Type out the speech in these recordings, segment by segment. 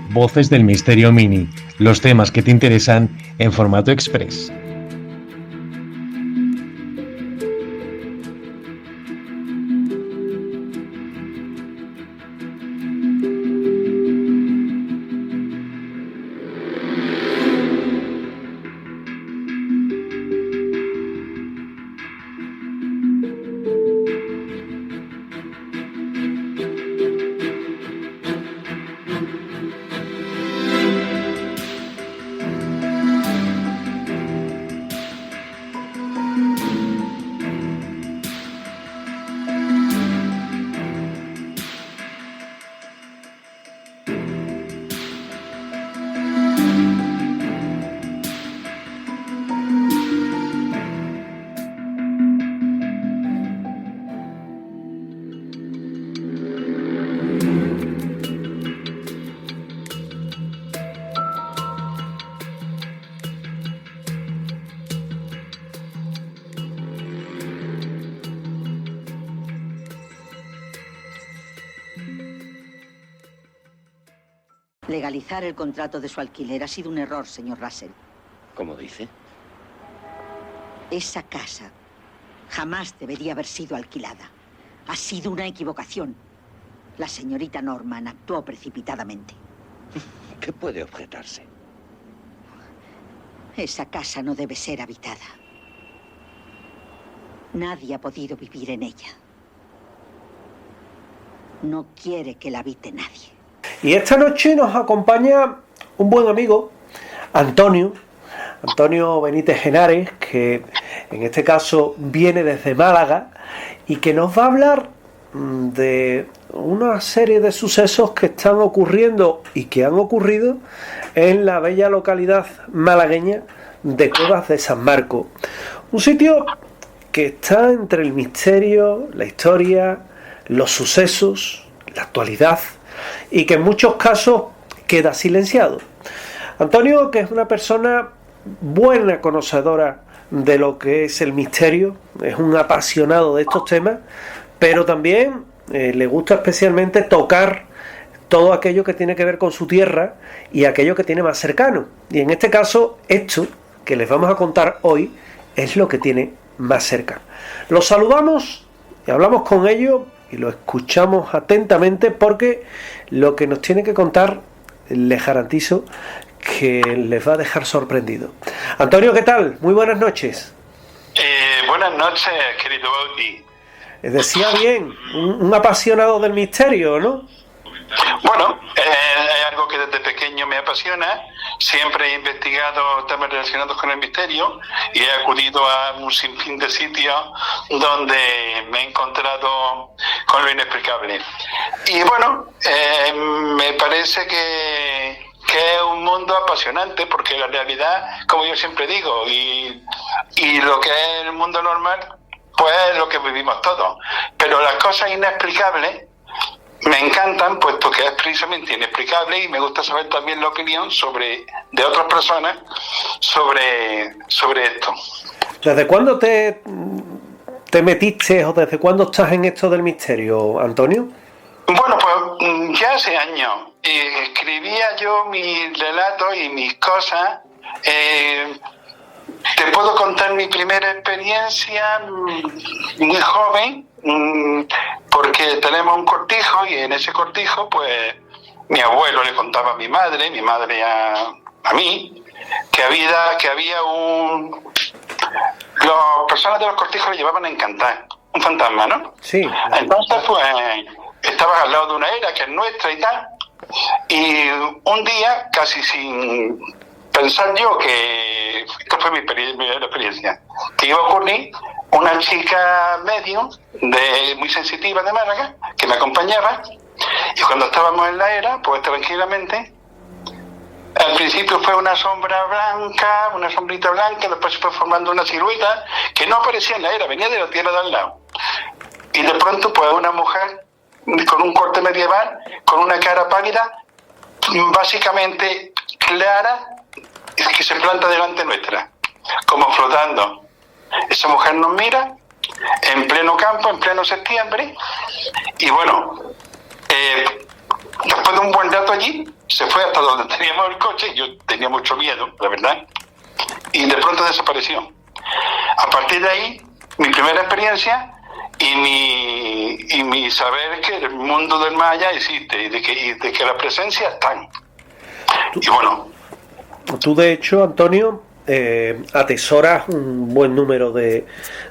Voces del Misterio Mini, los temas que te interesan en formato express. Legalizar el contrato de su alquiler ha sido un error, señor Russell. ¿Cómo dice? Esa casa jamás debería haber sido alquilada. Ha sido una equivocación. La señorita Norman actuó precipitadamente. ¿Qué puede objetarse? Esa casa no debe ser habitada. Nadie ha podido vivir en ella. No quiere que la habite nadie. Y esta noche nos acompaña un buen amigo, Antonio Benítez Henares, que en este caso viene desde Málaga y que nos va a hablar de una serie de sucesos que están ocurriendo y que han ocurrido en la bella localidad malagueña de Cuevas de San Marcos. Un sitio que está entre el misterio, la historia, los sucesos, la actualidad, y que en muchos casos queda silenciado. Antonio, que es una persona buena conocedora de lo que es el misterio, es un apasionado de estos temas, pero también le gusta especialmente tocar todo aquello que tiene que ver con su tierra y aquello que tiene más cercano. Y en este caso, esto que les vamos a contar hoy es lo que tiene más cerca. Los saludamos y hablamos con ellos y lo escuchamos atentamente, porque lo que nos tiene que contar les garantizo que les va a dejar sorprendido. Antonio, ¿qué tal? Muy buenas noches. Buenas noches, querido Bauti. Decía bien, un apasionado del misterio, ¿no? Bueno, es algo que desde pequeño me apasiona. Siempre he investigado temas relacionados con el misterio y he acudido a un sinfín de sitios donde me he encontrado con lo inexplicable. Y bueno, me parece que es un mundo apasionante, porque la realidad, como yo siempre digo, y lo que es el mundo normal, pues es lo que vivimos todos. Pero las cosas inexplicables me encantan, puesto que es precisamente inexplicable, y me gusta saber también la opinión de otras personas sobre esto. ¿Desde cuándo te metiste o desde cuándo estás en esto del misterio, Antonio? Bueno, pues ya hace años escribía yo mis relatos y mis cosas. Te puedo contar mi primera experiencia muy joven, porque tenemos un cortijo, y en ese cortijo pues mi abuelo le contaba a mi madre a mí, que había las personas de los cortijos le llevaban a encantar un fantasma, ¿no? Sí. Entonces pues estabas al lado de una era que es nuestra y tal, y un día, casi sin pensar yo que esta fue mi primera experiencia, que iba a ocurrir, una chica medium muy sensitiva de Málaga que me acompañaba, y cuando estábamos en la era, pues tranquilamente, al principio fue una sombrita blanca, después se fue formando una silueta que no aparecía en la era, venía de la tierra de al lado, y de pronto pues una mujer con un corte medieval, con una cara pálida, básicamente clara, que se planta delante nuestra, como flotando. Esa mujer nos mira en pleno campo, en pleno septiembre, y bueno, después de un buen rato allí, se fue hasta donde teníamos el coche, yo tenía mucho miedo, la verdad, y de pronto desapareció. A partir de ahí, mi primera experiencia y mi saber que el mundo del más allá existe y de que las presencias están. Y bueno. Tú, de hecho, Antonio, atesoras un buen número de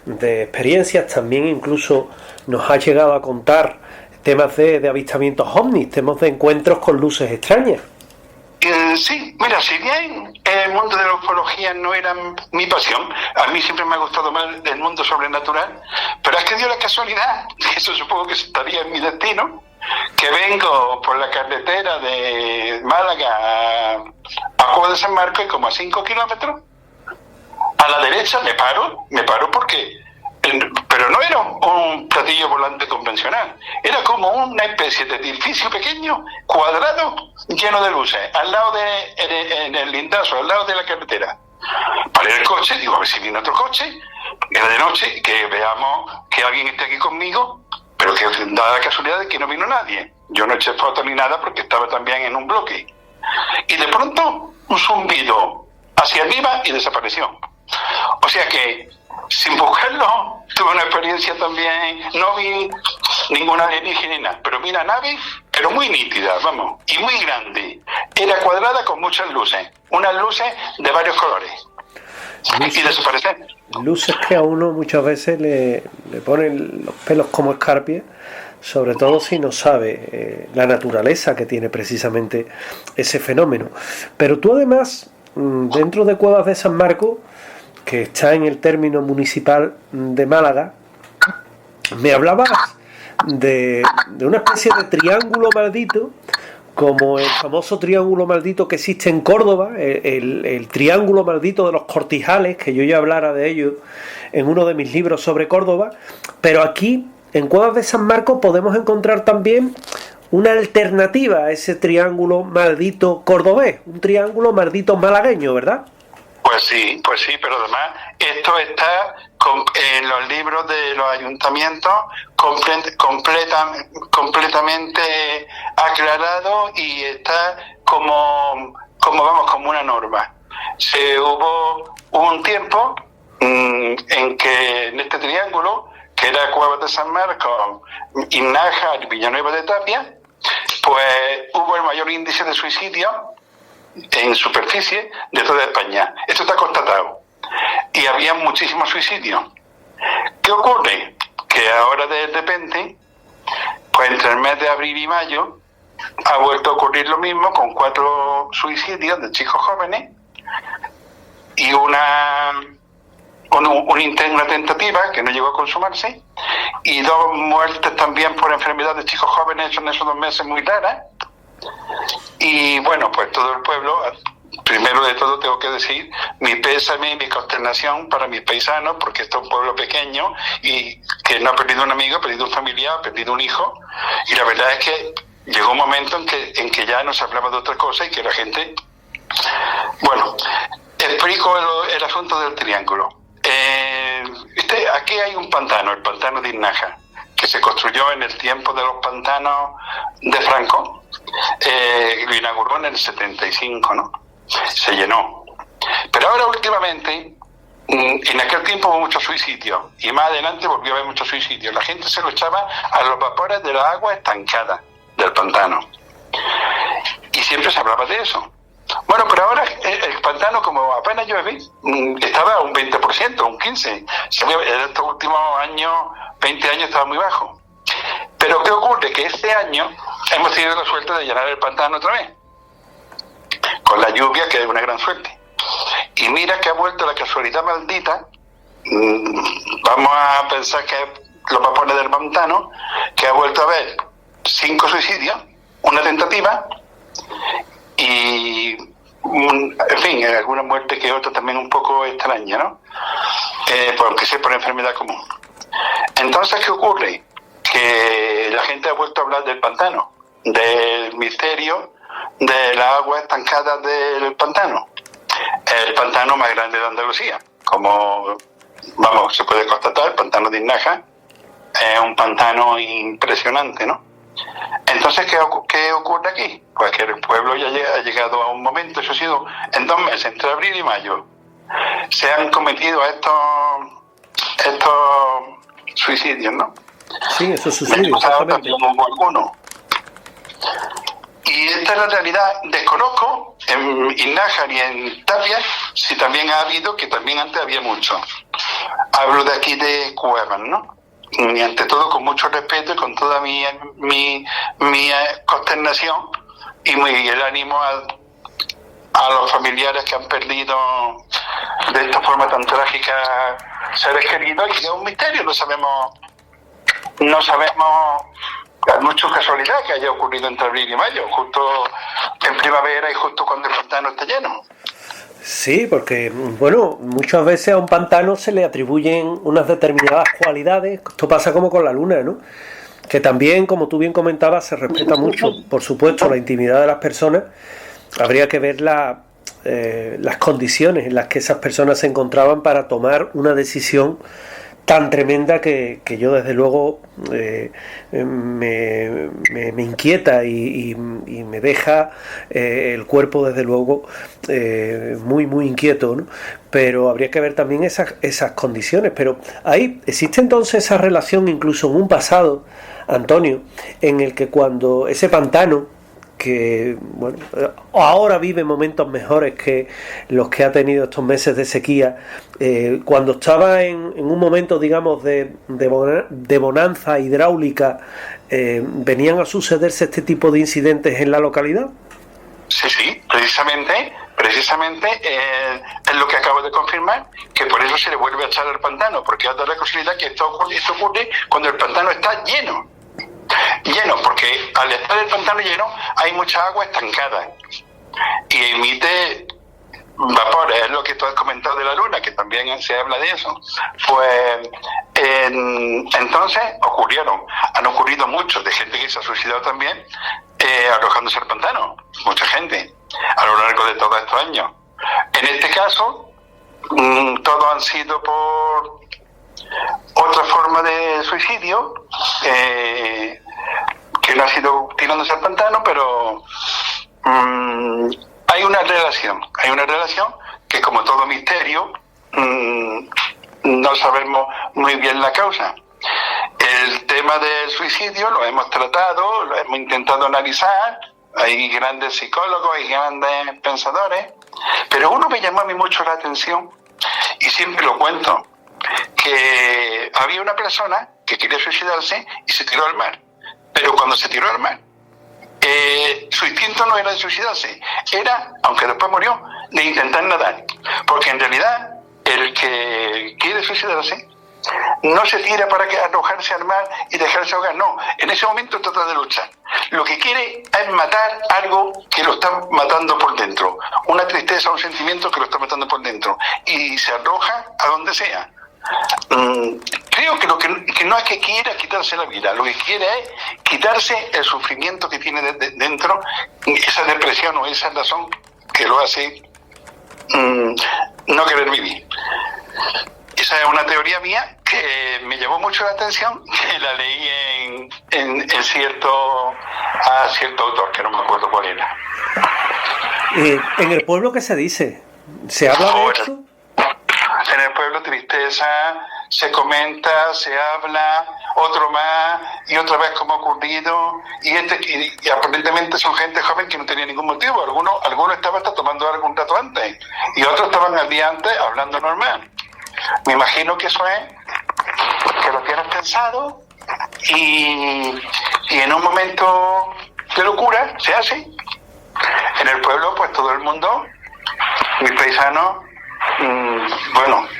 experiencias. También incluso nos has llegado a contar temas de avistamientos ovnis, temas de encuentros con luces extrañas. Sí, mira, si bien el mundo de la ufología no era mi pasión, a mí siempre me ha gustado más el mundo sobrenatural, pero es que dio la casualidad, eso supongo que estaría en mi destino, que vengo por la carretera de Málaga a Cueva de San Marcos y como a 5 kilómetros, a la derecha me paro porque... Pero no era un platillo volante convencional, era como una especie de edificio pequeño, cuadrado, lleno de luces, al lado en el lindazo, al lado de la carretera. Paré el coche, digo, a ver si viene otro coche, era de noche, que veamos que alguien esté aquí conmigo, pero que da la casualidad de que no vino nadie. Yo no eché foto ni nada porque estaba también en un bloque. Y de pronto, un zumbido hacia arriba y desapareció. O sea que, sin buscarlo, tuve una experiencia también, no vi ninguna alienígena, pero vi una nave, pero muy nítida, vamos, y muy grande. Era cuadrada con muchas luces, unas luces de varios colores. Y desaparecer. Luces que a uno muchas veces le ponen los pelos como escarpias, sobre todo si no sabe la naturaleza que tiene precisamente ese fenómeno. Pero tú además, dentro de Cuevas de San Marcos, que está en el término municipal de Málaga, me hablabas de una especie de triángulo maldito, como el famoso triángulo maldito que existe en Córdoba, el triángulo maldito de los Cortijales, que yo ya hablara de ello en uno de mis libros sobre Córdoba, pero aquí, en Cuevas de San Marcos, podemos encontrar también una alternativa a ese triángulo maldito cordobés, un triángulo maldito malagueño, ¿verdad? Pues sí, pero además esto está en los libros de los ayuntamientos completamente aclarado y está como una norma. Hubo un tiempo en que en este triángulo, que era Cuevas de San Marcos, Nájar y Villanueva de Tapia, pues hubo el mayor índice de suicidio en superficie de toda España. Esto está constatado. Y había muchísimos suicidios. ¿Qué ocurre? Que ahora de repente, pues entre el mes de abril y mayo, ha vuelto a ocurrir lo mismo con 4 suicidios de chicos jóvenes y una tentativa que no llegó a consumarse y 2 muertes también por enfermedad de chicos jóvenes en esos 2 meses muy raras. Y bueno, pues todo el pueblo, primero de todo tengo que decir mi pésame y mi consternación para mis paisanos, porque esto es un pueblo pequeño y que no ha perdido un amigo, ha perdido un familiar, ha perdido un hijo, y la verdad es que llegó un momento en que ya no se hablaba de otra cosa y que la gente... Bueno, explico el asunto del triángulo. Aquí hay un pantano, el pantano de Nájar, que se construyó en el tiempo de los pantanos de Franco, lo inauguró en el 75, ¿no? Se llenó. Pero ahora últimamente, en aquel tiempo hubo muchos suicidios, y más adelante volvió a haber muchos suicidios. La gente se lo echaba a los vapores de la agua estancada del pantano. Y siempre se hablaba de eso. Bueno, pero ahora el pantano, como apenas llueve, estaba a un 20%, un 15%. En estos últimos años, 20 años, estaba muy bajo. Pero ¿qué ocurre? Que este año hemos tenido la suerte de llenar el pantano otra vez. Con la lluvia, que es una gran suerte. Y mira que ha vuelto la casualidad maldita. Vamos a pensar que los vapones del pantano, que ha vuelto a haber 5 suicidios, una tentativa, y en fin, alguna muerte que otra también un poco extraña, ¿no? Porque sea por enfermedad común. Entonces, ¿qué ocurre? Que la gente ha vuelto a hablar del pantano, del misterio de las aguas estancadas del pantano. El pantano más grande de Andalucía, como se puede constatar, el pantano de Nájar es un pantano impresionante, ¿no? Entonces, ¿qué ocurre aquí? Pues que el pueblo ya ha llegado a un momento, eso ha sido en 2 meses, entre abril y mayo, se han cometido estos suicidios, ¿no? Sí, eso sucede, exactamente. Alguno. Y esta es la realidad. Desconozco en Nájar y en Tapia si también ha habido, que también antes había mucho. Hablo de aquí de Cuevas, ¿no? Y ante todo con mucho respeto y con toda mi consternación y el ánimo a los familiares que han perdido de esta forma tan trágica seres queridos, y es un misterio, no sabemos, hay mucha casualidad que haya ocurrido entre abril y mayo, justo en primavera y justo cuando el pantano está lleno. Sí, porque, bueno, muchas veces a un pantano se le atribuyen unas determinadas cualidades. Esto pasa como con la luna, ¿no? Que también, como tú bien comentabas, se respeta mucho, por supuesto, la intimidad de las personas. Habría que ver las condiciones en las que esas personas se encontraban para tomar una decisión tan tremenda que yo desde luego me inquieta y me deja el cuerpo desde luego muy muy inquieto, ¿no? Pero habría que ver también esas condiciones. Pero ahí existe entonces esa relación incluso en un pasado, Antonio, en el que cuando ese pantano, que bueno, ahora vive momentos mejores que los que ha tenido estos meses de sequía, cuando estaba en un momento, digamos, de bonanza hidráulica, ¿venían a sucederse este tipo de incidentes en la localidad? Sí, precisamente es lo que acabo de confirmar, que por eso se le vuelve a echar al pantano, porque da la casualidad que esto ocurre cuando el pantano está lleno, porque al estar el pantano lleno hay mucha agua estancada y emite vapores. Es lo que tú has comentado de la luna, que también se habla de eso. Pues entonces han ocurrido muchos de gente que se ha suicidado también arrojándose al pantano, mucha gente a lo largo de todos estos años. En este caso todos han sido por otra forma de suicidio, que no ha sido tirándose al pantano, pero hay una relación que, como todo misterio, no sabemos muy bien la causa. El tema del suicidio lo hemos tratado, lo hemos intentado analizar, hay grandes psicólogos, hay grandes pensadores, pero uno me llamó a mí mucho la atención, y siempre lo cuento, que había una persona que quería suicidarse y se tiró al mar. Pero cuando se tiró al mar, su instinto no era de suicidarse, era, aunque después murió, de intentar nadar. Porque en realidad, el que quiere suicidarse no se tira para arrojarse al mar y dejarse ahogar, no. En ese momento trata de luchar. Lo que quiere es matar algo que lo está matando por dentro. Una tristeza, un sentimiento que lo está matando por dentro. Y se arroja a donde sea. Creo que que no es que quiera quitarse la vida, lo que quiere es quitarse el sufrimiento que tiene dentro, esa depresión o esa razón que lo hace no querer vivir. Esa es una teoría mía que me llamó mucho la atención, que la leí a cierto autor, que no me acuerdo cuál era. ¿En el pueblo qué se dice? ¿Se habla de esto? En el pueblo tristeza, se comenta, se habla, otro más, y otra vez como ha ocurrido, y aparentemente son gente joven que no tenía ningún motivo. Algunos estaban hasta tomando algo un rato antes, y otros estaban al día antes hablando normal. Me imagino que eso es que lo tienes pensado, y en un momento de locura se hace. En el pueblo, pues todo el mundo, mis paisanos,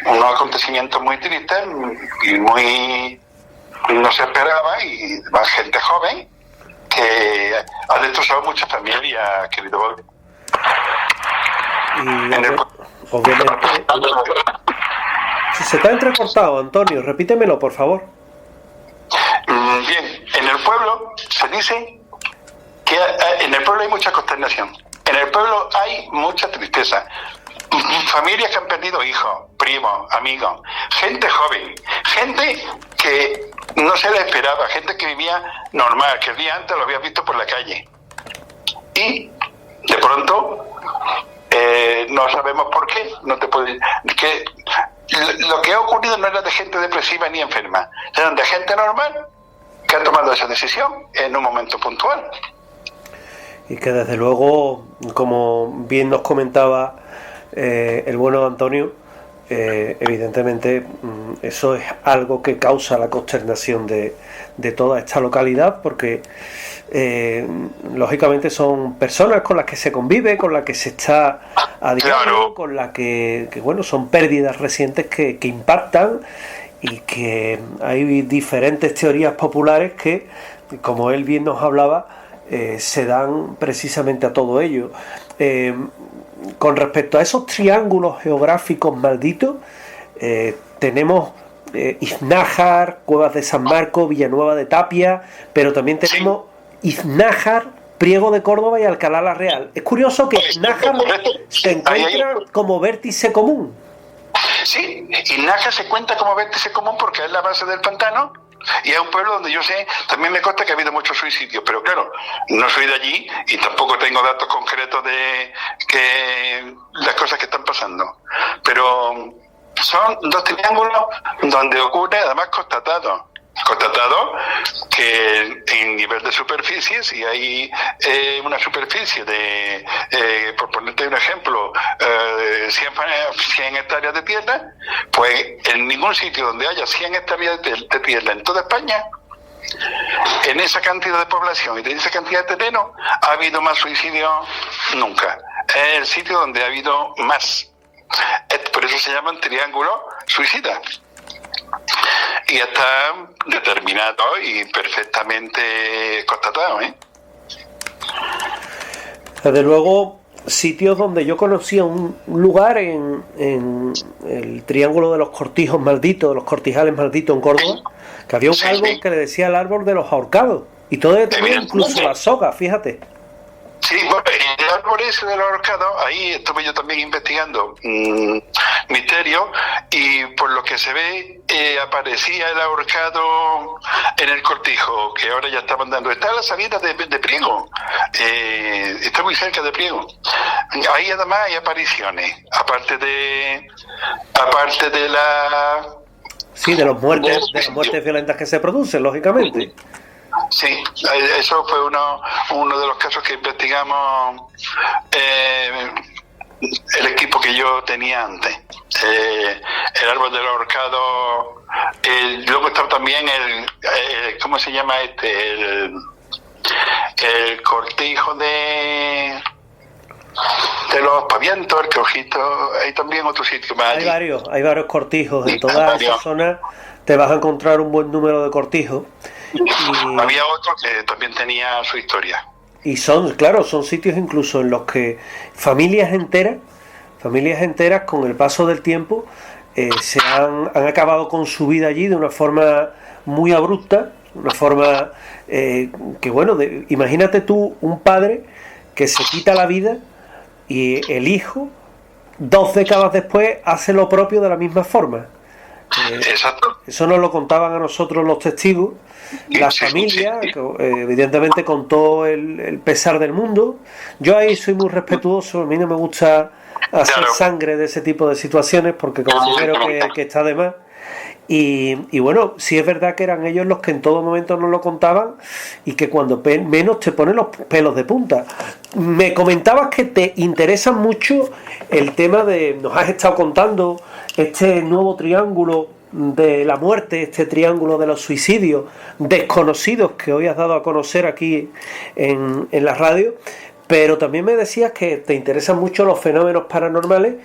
unos acontecimientos muy tristes y muy no se esperaba, y más gente joven que ha destrozado muchas familias, querido Bob. Obviamente se está entrecortado, Antonio, repítemelo por favor. Bien, en el pueblo se dice que en el pueblo hay mucha consternación, en el pueblo hay mucha tristeza. Familias que han perdido hijos, primos, amigos, gente joven, gente que no se la esperaba, gente que vivía normal, que el día antes lo había visto por la calle. Y de pronto, no sabemos por qué, no te puedo decir, que lo que ha ocurrido no era de gente depresiva ni enferma, eran de gente normal que ha tomado esa decisión en un momento puntual. Y que desde luego, como bien nos comentaba el bueno Antonio, evidentemente eso es algo que causa la consternación de toda esta localidad, porque lógicamente son personas con las que se convive, con las que se está a diario, claro, con las que bueno, son pérdidas recientes que impactan, y que hay diferentes teorías populares que, como él bien nos hablaba, se dan precisamente a todo ello. Con respecto a esos triángulos geográficos malditos, tenemos Iznájar, Cuevas de San Marcos, Villanueva de Tapia, pero también tenemos Iznájar, Priego de Córdoba y Alcalá la Real. Es curioso que Iznájar se encuentra como vértice común. Sí, Iznájar se cuenta como vértice común porque es la base del pantano. Y es un pueblo donde yo sé, también me consta que ha habido muchos suicidios, pero claro, no soy de allí y tampoco tengo datos concretos de que las cosas que están pasando. Pero son dos triángulos donde ocurre, además constatado que en nivel de superficie, si hay una superficie de, por ponerte un ejemplo, 100 hectáreas de tierra, pues en ningún sitio donde haya 100 hectáreas de tierra en toda España, en esa cantidad de población y de esa cantidad de terreno, ha habido más suicidios nunca. Es el sitio donde ha habido más. Por eso se llaman triángulos suicidas. Y está determinado y perfectamente constatado, Desde luego, sitios donde yo conocía un lugar en el Triángulo de los Cortijos Malditos, de los Cortijales Malditos en Córdoba, que había un árbol que le decía el árbol de los ahorcados, y todo tenía incluso la soga, fíjate. Sí, bueno, el árbol ese de los ahorcados, ahí estuve yo también investigando misterio, y por lo que se ve aparecía el ahorcado en el cortijo, que ahora ya estaban dando. Está a la salida de Priego, está muy cerca de Priego. Ahí además hay apariciones, aparte de la... Sí, de las muertes violentas que se producen, lógicamente. Sí, eso fue uno de los casos que investigamos el equipo que yo tenía antes. El árbol del ahorcado, luego está también ¿cómo se llama el cortijo de los pavientos, el Crujito? Hay también otro sitio más. Hay varios cortijos. En toda esa zona te vas a encontrar un buen número de cortijos. Y había otro que también tenía su historia. Y son sitios incluso en los que familias enteras con el paso del tiempo se han acabado con su vida allí de una forma muy abrupta, una forma que bueno, imagínate tú un padre que se quita la vida y el hijo 2 décadas después hace lo propio de la misma forma. Exacto. Eso nos lo contaban a nosotros los testigos, la familia, evidentemente con todo el pesar del mundo. Yo ahí soy muy respetuoso, a mí no me gusta hacer sangre de ese tipo de situaciones porque considero que está de más. Y bueno, sí es verdad que eran ellos los que en todo momento nos lo contaban y que cuando menos te ponen los pelos de punta. Me comentabas que te interesa mucho el tema nos has estado contando este nuevo triángulo de la muerte, este triángulo de los suicidios desconocidos que hoy has dado a conocer aquí en la radio, pero también me decías que te interesan mucho los fenómenos paranormales.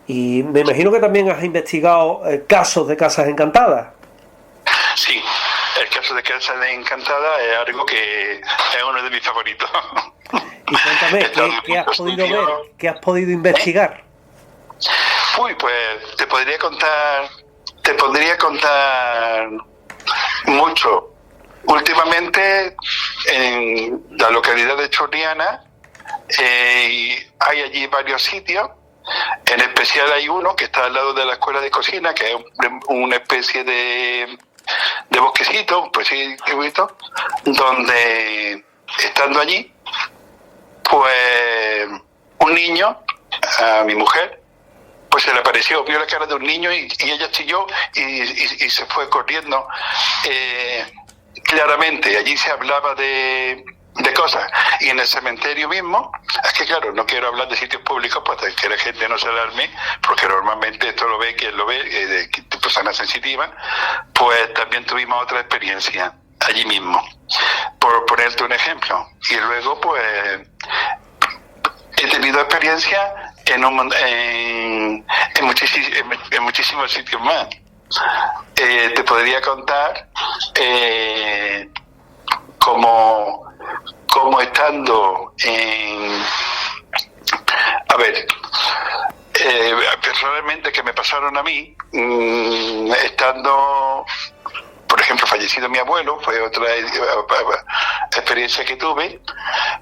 Y me imagino que también has investigado casos de casas encantadas. Sí, el caso de Casas Encantadas es algo que es uno de mis favoritos. Y cuéntame, ¿qué has podido ver? ¿Qué has podido investigar? Uy, pues te podría contar mucho. Últimamente, en la localidad de Chorriana, hay allí varios sitios En especial hay uno que está al lado de la escuela de cocina, que es una especie de bosquecito, pues sí, donde estando allí, pues un niño, a mi mujer, pues se le apareció, vio la cara de un niño y ella chilló y se fue corriendo. Claramente, allí se hablaba de cosas. Y en el cementerio mismo, es que claro, no quiero hablar de sitios públicos para que la gente no se alarme, porque normalmente esto lo ve quien lo ve, de personas sensitivas, pues también tuvimos otra experiencia allí mismo. Por ponerte un ejemplo. Y luego, pues, he tenido experiencia en muchísimos sitios más. Te podría contar como estando en... A ver, personalmente que me pasaron a mí, estando... Por ejemplo, fallecido mi abuelo, fue otra experiencia que tuve.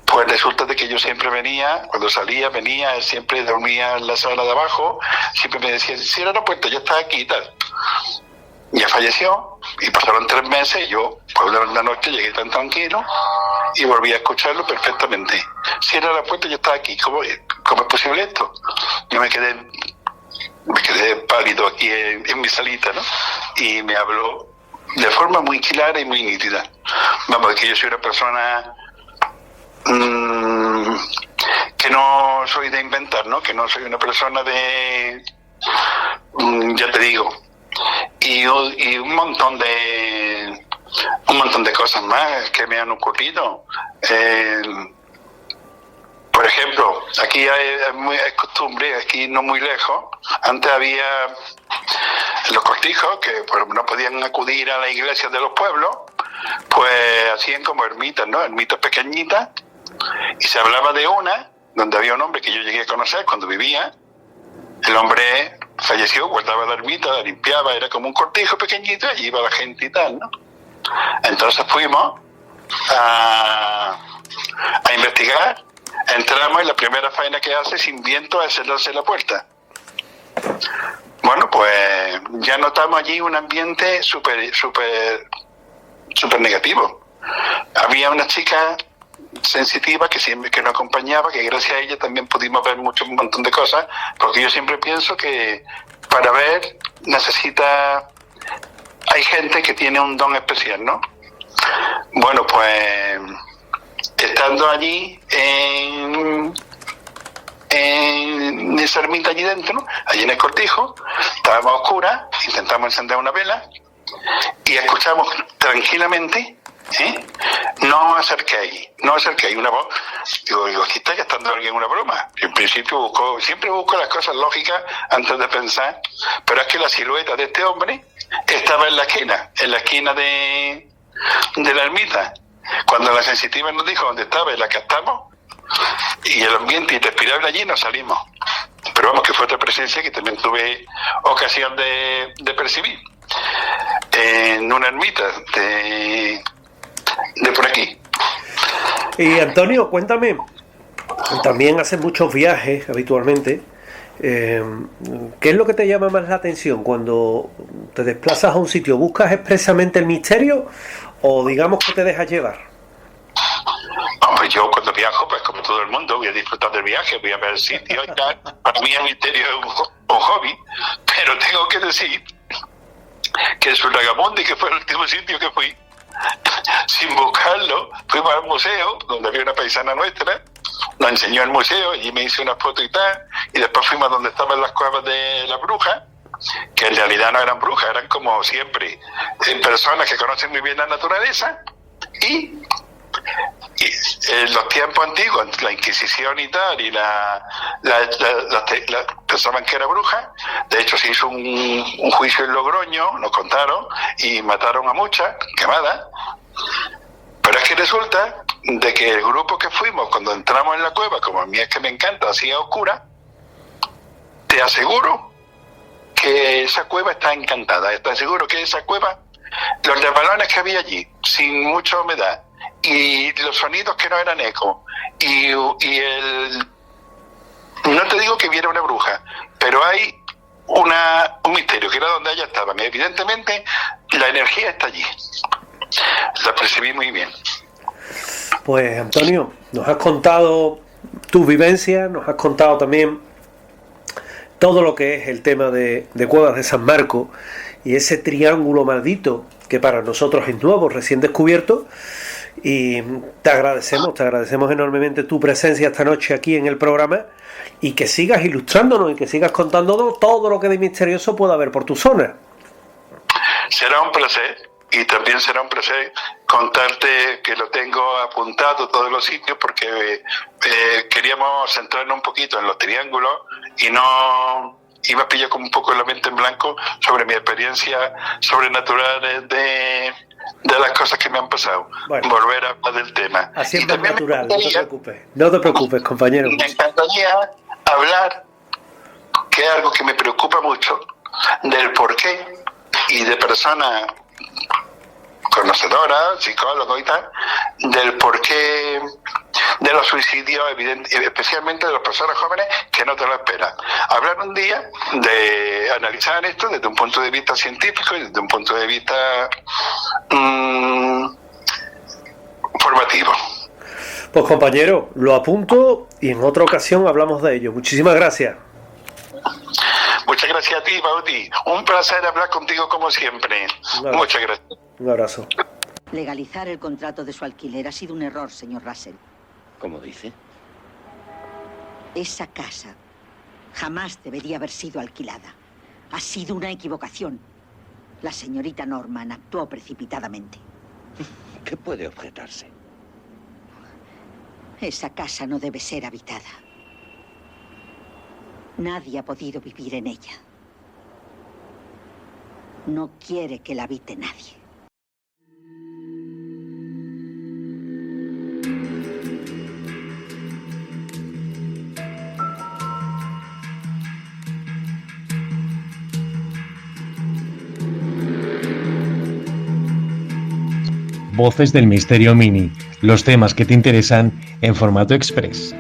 Pues resulta de que yo siempre venía, cuando salía, él siempre dormía en la sala de abajo, siempre me decía, cierra la puerta, ya está aquí y tal. Ya falleció, y pasaron 3 meses, y yo, pues una noche llegué tan tranquilo, y volví a escucharlo perfectamente. Cierra la puerta, ya está aquí. ¿Cómo es posible esto? Yo me quedé pálido aquí en mi salita, ¿no? Y me habló de forma muy clara y muy nítida. Vamos, que yo soy una persona que no soy de inventar, ¿no? Que no soy una persona de... ya te digo. Y un montón de cosas más que me han ocurrido. Por ejemplo, aquí es costumbre, aquí no muy lejos, antes había los cortijos que pues, no podían acudir a la iglesia de los pueblos, pues hacían como ermitas, ¿no? Ermitas pequeñitas, y se hablaba de una donde había un hombre que yo llegué a conocer cuando vivía. El hombre falleció, guardaba la ermita, la limpiaba, era como un cortijo pequeñito, y allí iba la gente y tal, ¿no? Entonces fuimos a investigar. Entramos y la primera faena que hace sin viento es cerrarse la puerta. Bueno, pues ya notamos allí un ambiente súper negativo. Había una chica sensitiva que nos acompañaba, que gracias a ella también pudimos ver un montón de cosas, porque yo siempre pienso que para ver hay gente que tiene un don especial, ¿no? Bueno, pues estando allí en esa ermita allí dentro, ¿no? Allí en el cortijo, estábamos a oscuras, intentamos encender una vela y escuchamos tranquilamente, no os acerquéis, una voz. Digo, aquí está gastando alguien una broma. En principio siempre busco las cosas lógicas antes de pensar, pero es que la silueta de este hombre estaba en la esquina de la ermita. Cuando la sensitiva nos dijo dónde estaba y la captamos, y el ambiente irrespirable allí, nos salimos. Pero vamos, que fue otra presencia que también tuve ocasión de percibir en una ermita de por aquí. Y Antonio, cuéntame, también haces muchos viajes habitualmente. ¿Qué es lo que te llama más la atención cuando te desplazas a un sitio? ¿Buscas expresamente el misterio o digamos que te dejas llevar? Pues yo cuando viajo, pues como todo el mundo, voy a disfrutar del viaje, voy a ver sitios y tal. Para mí el misterio es un hobby, pero tengo que decir que en Surragamundi, que fue el último sitio que fui, sin buscarlo, fuimos al museo, donde había una paisana nuestra, nos enseñó el museo, allí me hice una foto y tal, y después fuimos a donde estaban las cuevas de las brujas, que en realidad no eran brujas, eran como siempre personas que conocen muy bien la naturaleza, y en los tiempos antiguos, la Inquisición y tal, y pensaban que era bruja. De hecho se hizo un juicio en Logroño, nos contaron, y mataron a muchas, quemadas. Pero es que resulta de que el grupo que fuimos, cuando entramos en la cueva, como a mí es que me encanta, así a oscura, te aseguro que esa cueva está encantada. Te aseguro que esa cueva, los resbalones que había allí, sin mucha humedad, y los sonidos que no eran eco, y no te digo que viera una bruja, pero hay un misterio, que era donde ellas estaban. Evidentemente, la energía está allí. La percibí muy bien. Pues Antonio, nos has contado tus vivencias, nos has contado también todo lo que es el tema de Cuevas de San Marcos y ese triángulo maldito que para nosotros es nuevo, recién descubierto, y te agradecemos enormemente tu presencia esta noche aquí en el programa y que sigas ilustrándonos y que sigas contándonos todo lo que de misterioso pueda haber por tu zona. Será un placer, y también será un placer contarte que lo tengo apuntado todos los sitios, porque queríamos centrarnos un poquito en los triángulos y no... Y me pilló como un poco la mente en blanco sobre mi experiencia sobrenatural de las cosas que me han pasado. Bueno, volver a hablar del tema. Así es más natural, no te preocupes, compañero. Me encantaría hablar, que es algo que me preocupa mucho, del porqué, y de personas conocedoras, psicólogos y tal, del porqué de los suicidios, especialmente de las personas jóvenes que no te lo esperan. Hablar un día de analizar esto desde un punto de vista científico y desde un punto de vista formativo. Pues compañero, lo apunto y en otra ocasión hablamos de ello. Muchísimas gracias. Muchas gracias a ti, Bauti. Un placer hablar contigo como siempre. Muchas gracias. Un abrazo. Legalizar el contrato de su alquiler ha sido un error, señor Russell. ¿Cómo dice? Esa casa jamás debería haber sido alquilada. Ha sido una equivocación. La señorita Norman actuó precipitadamente. ¿Qué puede objetarse? Esa casa no debe ser habitada. Nadie ha podido vivir en ella. No quiere que la habite nadie. Voces del Misterio Mini, los temas que te interesan en formato express.